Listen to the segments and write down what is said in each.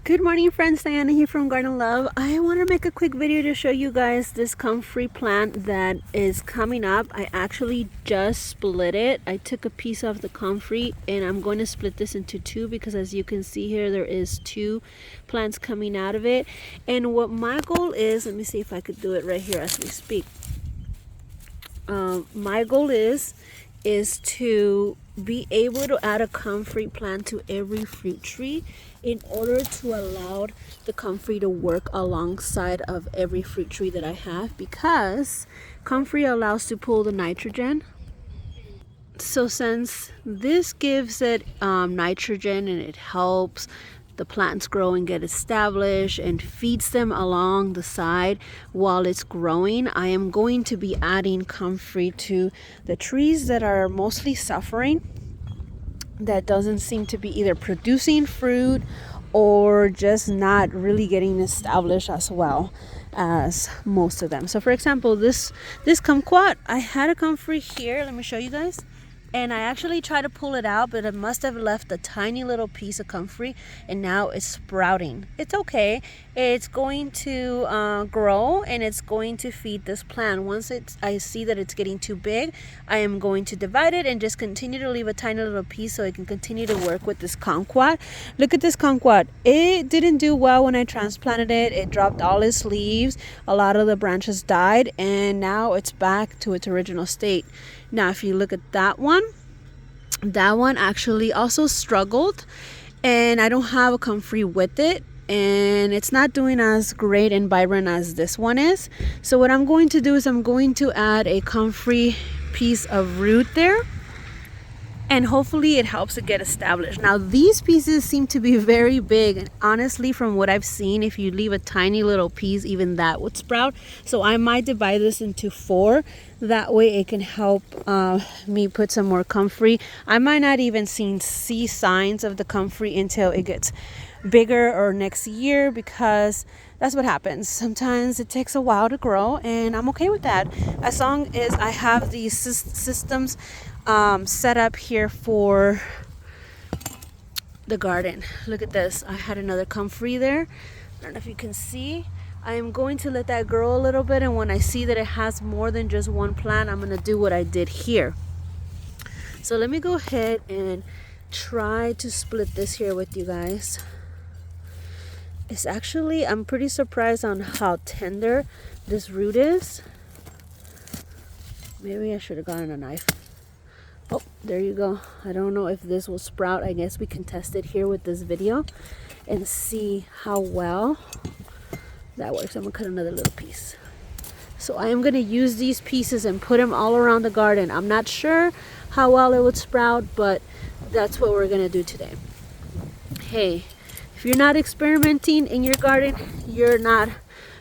Good morning, friends. Diana here from Garden Love. I want to make a quick video to show you guys this comfrey plant that is coming up. I actually just split it. I took a piece of the comfrey and I'm going to split this into two because as you can see here, there is two plants coming out of it. And what my goal is, let me see if I could do it right here as we speak. My goal is to be able to add a comfrey plant to every fruit tree in order to allow the comfrey to work alongside of every fruit tree that I have, because comfrey allows to pull the nitrogen. So since this gives it nitrogen and it helps the plants grow and get established and feeds them along the side while it's growing, I am going to be adding comfrey to the trees that are mostly suffering, that doesn't seem to be either producing fruit or just not really getting established as well as most of them. So for example, this kumquat, I had a comfrey here. Let me show you guys. And I actually tried to pull it out, but it must have left a tiny little piece of comfrey, and now it's sprouting. It's okay. It's going to grow and it's going to feed this plant. Once I see that it's getting too big, I am going to divide it and just continue to leave a tiny little piece so it can continue to work with this kumquat. Look at this kumquat. It didn't do well when I transplanted it. It dropped all its leaves. A lot of the branches died, and now it's back to its original state. Now, if you look at that one actually also struggled, and I don't have a comfrey with it, and it's not doing as great and vibrant as this one is. So what I'm going to do is I'm going to add a comfrey piece of root there, and hopefully it helps it get established. Now these pieces seem to be very big, and honestly from what I've seen, if you leave a tiny little piece, even that would sprout. So I might divide this into 4. That way it can help me put some more comfrey. I might not even see signs of the comfrey until it gets bigger or next year, because that's what happens. Sometimes it takes a while to grow, and I'm okay with that as long as I have these systems set up here for the garden. Look at this. I had another comfrey there. I don't know if you can see. I am going to let that grow a little bit, and when I see that it has more than just one plant, I'm going to do what I did here. So let me go ahead and try to split this here with you guys. It's actually, I'm pretty surprised on how tender this root is. Maybe I should have gotten a knife. Oh, there you go. I don't know if this will sprout. I guess we can test it here with this video and see how well that works. I'm gonna cut another little piece. So I am gonna use these pieces and put them all around the garden. I'm not sure how well it would sprout, but that's what we're gonna do today. Hey, if you're not experimenting in your garden, you're not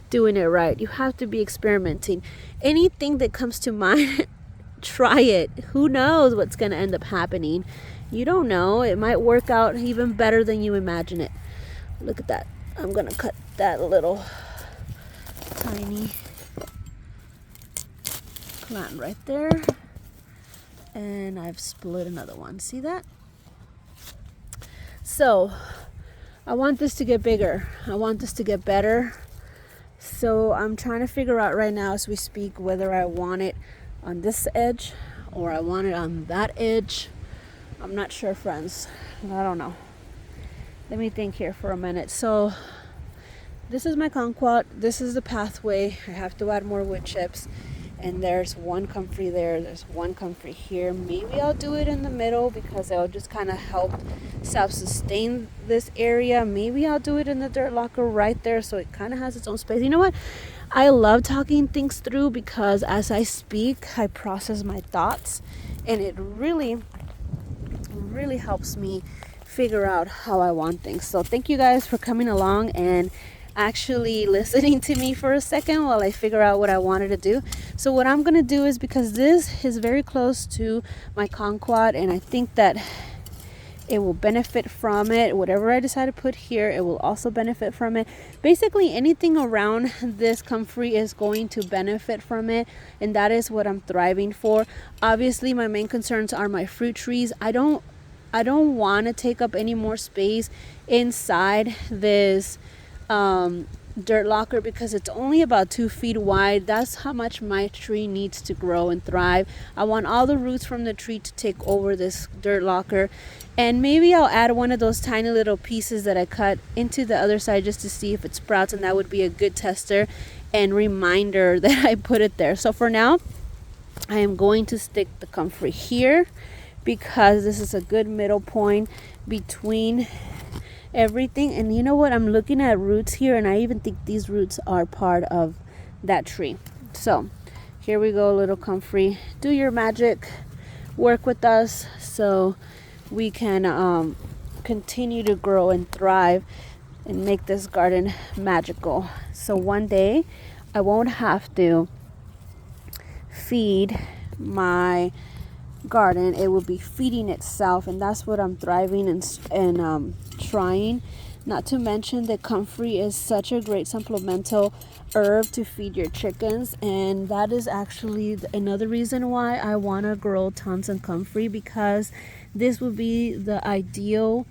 doing it right. You have to be experimenting. Anything that comes to mind, try it. Who knows what's going to end up happening? You don't know. It might work out even better than you imagine it. Look at that. I'm going to cut that little tiny plant right there. And I've split another one. See that? So I want this to get bigger. I want this to get better. So I'm trying to figure out right now as we speak whether I want it on this edge or I want it on that edge. I'm not sure, friends. I don't know. Let me think here for a minute. So this is my kumquat. This is the pathway. I have to add more wood chips, and there's one comfrey there, there's one comfrey here. Maybe I'll do it in the middle because it'll just kind of help self-sustain this area. Maybe I'll do it in the dirt locker right there so it kind of has its own space. You know what? I love talking things through because as I speak, I process my thoughts, and it really helps me figure out how I want things. So thank you guys for coming along and actually listening to me for a second while I figure out what I wanted to do. So what I'm going to do is, because this is very close to my kumquat and I think that it will benefit from it. Whatever I decide to put here, it will also benefit from it. Basically, anything around this comfrey is going to benefit from it, and that is what I'm thriving for. Obviously, my main concerns are my fruit trees. I don't I don't want to take up any more space inside this dirt locker because it's only about 2 feet wide. That's how much my tree needs to grow and thrive. I want all the roots from the tree to take over this dirt locker, and maybe I'll add one of those tiny little pieces that I cut into the other side just to see if it sprouts, and that would be a good tester and reminder that I put it there. So for now, I am going to stick the comfrey here because this is a good middle point between everything. And you know what, I'm looking at roots here, and I even think these roots are part of that tree. So here we go, little comfrey, do your magic, work with us so we can continue to grow and thrive and make this garden magical. So one day I won't have to feed my garden, it will be feeding itself, and that's what I'm thriving and trying. Not to mention that comfrey is such a great supplemental herb to feed your chickens, and that is actually another reason why I want to grow tons of comfrey, because this would be the ideal